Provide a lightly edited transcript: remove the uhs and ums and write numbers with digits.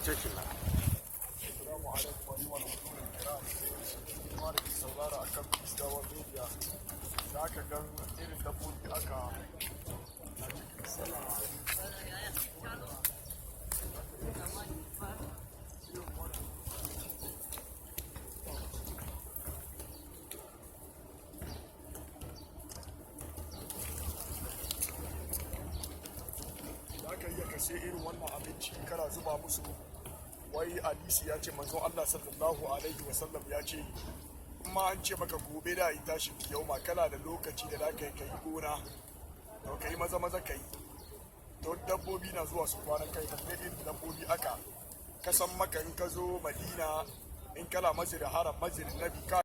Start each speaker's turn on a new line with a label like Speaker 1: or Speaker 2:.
Speaker 1: cikin nan.
Speaker 2: Assalamu alaikum wa rahmatullahi kiram. Kuma da ke saurara akan Kristawa Media da aka gan irin dabbobi aka na cikin sana. Da aka iya kashe irin wannan abinci kana zuba musu. Wai hadisi ya ce manzon Allah sallallahu alaihi wasallam ya ce kuma an ce maka gobe da yi tashi yau ma kana da lokaci da za ka yi gona to ka yi maza maza ka yi to dabbobi na zuwa su kwanan kai da irin dabbobi aka kasan maka in ka zo Madina in kana masjid haram masjid nabi ka